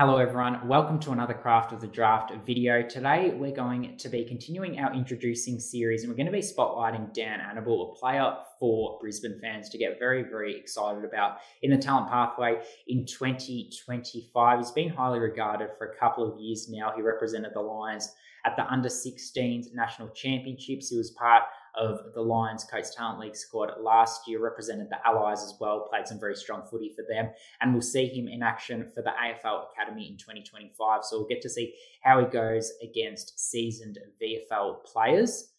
Hello everyone, welcome to another Craft of the Draft video. Today we're going to be continuing our introducing series and we're going to be spotlighting Dan Annable, a player for Brisbane fans to get very, very excited about in the talent pathway in 2025. He's been highly regarded for a couple of years now. He represented the Lions at the under-16s national championships. He was part of the Lions Coates Talent League squad last year, represented the Allies as well, played some very strong footy for them, and we'll see him in action for the AFL Academy in 2025. So we'll get to see how he goes against seasoned VFL players.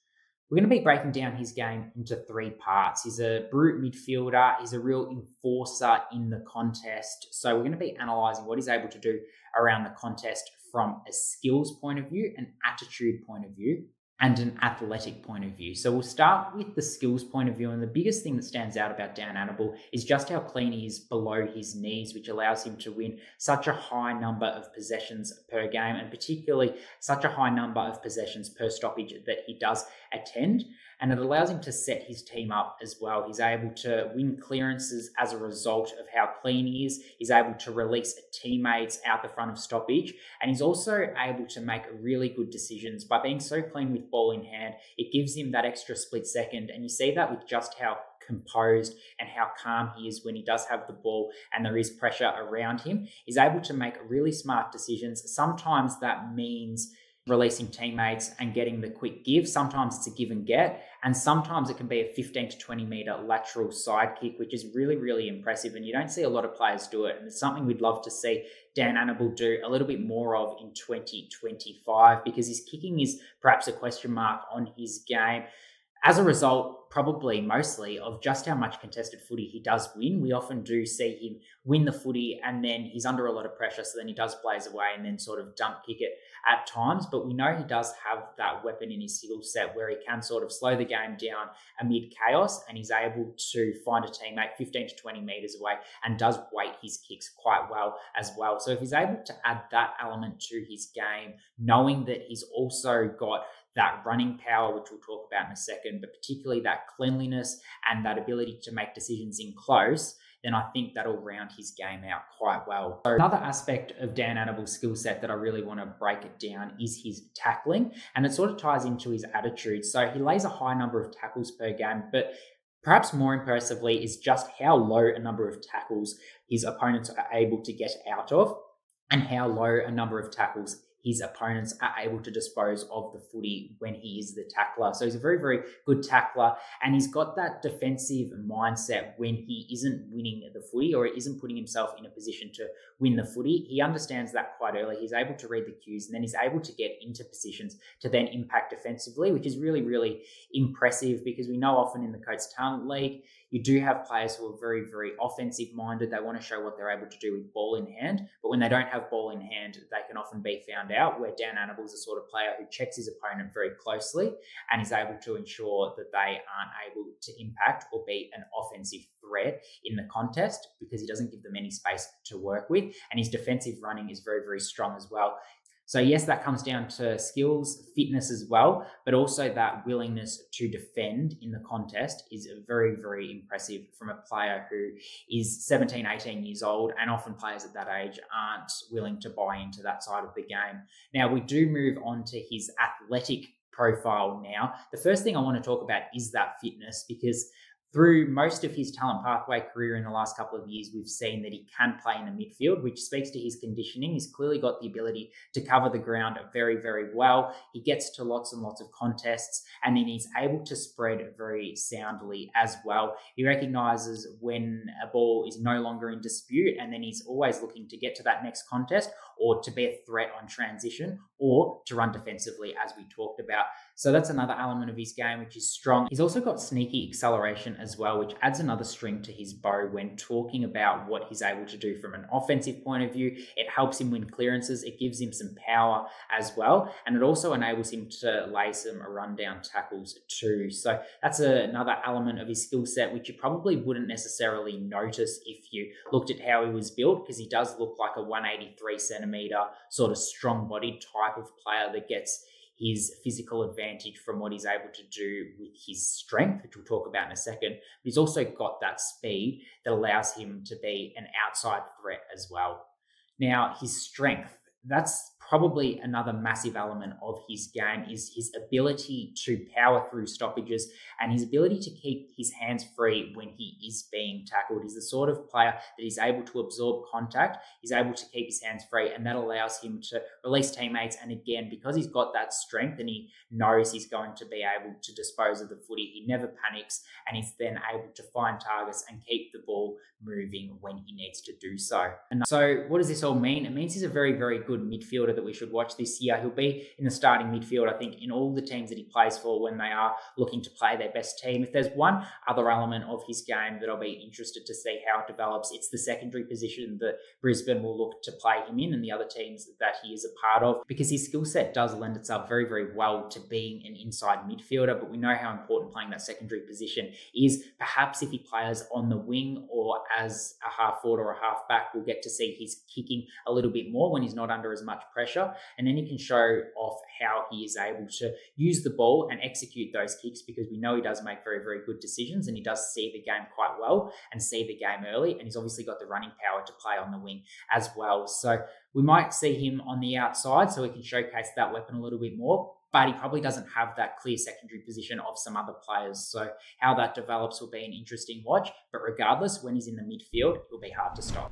We're going to be breaking down his game into three parts. He's a brute midfielder. He's a real enforcer in the contest. So we're going to be analysing what he's able to do around the contest from a skills point of view, an attitude point of view, and an athletic point of view. So we'll start with the skills point of view. And the biggest thing that stands out about Dan Annable is just how clean he is below his knees, which allows him to win such a high number of possessions per game, and particularly such a high number of possessions per stoppage that he does attend. And it allows him to set his team up as well. He's able to win clearances as a result of how clean he is. He's able to release teammates out the front of stoppage. And he's also able to make really good decisions. By being so clean with ball in hand, it gives him that extra split second. And you see that with just how composed and how calm he is when he does have the ball and there is pressure around him. He's able to make really smart decisions. Sometimes that means releasing teammates and getting the quick give. Sometimes it's a give and get, and sometimes it can be a 15 to 20 meter lateral side kick, which is really, really impressive. And you don't see a lot of players do it. And it's something we'd love to see Dan Annable do a little bit more of in 2025, because his kicking is perhaps a question mark on his game. As a result, probably mostly of just how much contested footy he does win. We often do see him win the footy and then he's under a lot of pressure, so then he does blaze away and then sort of dump kick it at times. But we know he does have that weapon in his skill set where he can sort of slow the game down amid chaos, and he's able to find a teammate 15 to 20 metres away and does weight his kicks quite well as well. So if he's able to add that element to his game, knowing that he's also got that running power, which we'll talk about in a second, but particularly that cleanliness and that ability to make decisions in close, then I think that'll round his game out quite well. So another aspect of Dan Annable's skill set that I really want to break it down is his tackling, and it sort of ties into his attitude. So he lays a high number of tackles per game, but perhaps more impressively is just how low a number of tackles his opponents are able to get out of, and how low a number of tackles his opponents are able to dispose of the footy when he is the tackler. So he's a very, very good tackler, and he's got that defensive mindset when he isn't winning the footy or isn't putting himself in a position to win the footy. He understands that quite early. He's able to read the cues, and then he's able to get into positions to then impact defensively, which is really, really impressive, because we know often in the Coates Talent League, you do have players who are very, very offensive minded. They want to show what they're able to do with ball in hand, but when they don't have ball in hand, they can often be found out, where Dan Annable is the sort of player who checks his opponent very closely and is able to ensure that they aren't able to impact or be an offensive threat in the contest, because he doesn't give them any space to work with. And his defensive running is very, very strong as well. So yes, that comes down to skills, fitness as well, but also that willingness to defend in the contest is very, very impressive from a player who is 17, 18 years old, and often players at that age aren't willing to buy into that side of the game. Now, we do move on to his athletic profile now. The first thing I want to talk about is that fitness, because through most of his talent pathway career in the last couple of years, we've seen that he can play in the midfield, which speaks to his conditioning. He's clearly got the ability to cover the ground very, very well. He gets to lots and lots of contests, and then he's able to spread very soundly as well. He recognises when a ball is no longer in dispute, and then he's always looking to get to that next contest or to be a threat on transition or to run defensively, as we talked about. So that's another element of his game, which is strong. He's also got sneaky acceleration as well, which adds another string to his bow when talking about what he's able to do from an offensive point of view. It helps him win clearances. It gives him some power as well. And it also enables him to lay some rundown tackles too. So that's another element of his skill set, which you probably wouldn't necessarily notice if you looked at how he was built, because he does look like a 183 centimeter sort of strong-bodied type of player that gets his physical advantage from what he's able to do with his strength, which we'll talk about in a second. But he's also got that speed that allows him to be an outside threat as well. Now, his strength, that's probably another massive element of his game, is his ability to power through stoppages and his ability to keep his hands free when he is being tackled. He's the sort of player that is able to absorb contact, he's able to keep his hands free, and that allows him to release teammates. And again, because he's got that strength and he knows he's going to be able to dispose of the footy, he never panics, and he's then able to find targets and keep the ball moving when he needs to do so. And so what does this all mean? It means he's a very, very good midfielder that we should watch this year. He'll be in the starting midfield, I think, in all the teams that he plays for when they are looking to play their best team. If there's one other element of his game that I'll be interested to see how it develops, it's the secondary position that Brisbane will look to play him in and the other teams that he is a part of, because his skill set does lend itself very, very well to being an inside midfielder. But we know how important playing that secondary position is. Perhaps if he plays on the wing or as a half forward or a half back, we'll get to see his kicking a little bit more when he's not under as much pressure. And then he can show off how he is able to use the ball and execute those kicks, because we know he does make very, very good decisions and he does see the game quite well and see the game early. And he's obviously got the running power to play on the wing as well. So we might see him on the outside so he can showcase that weapon a little bit more, but he probably doesn't have that clear secondary position of some other players. So how that develops will be an interesting watch. But regardless, when he's in the midfield, it will be hard to stop.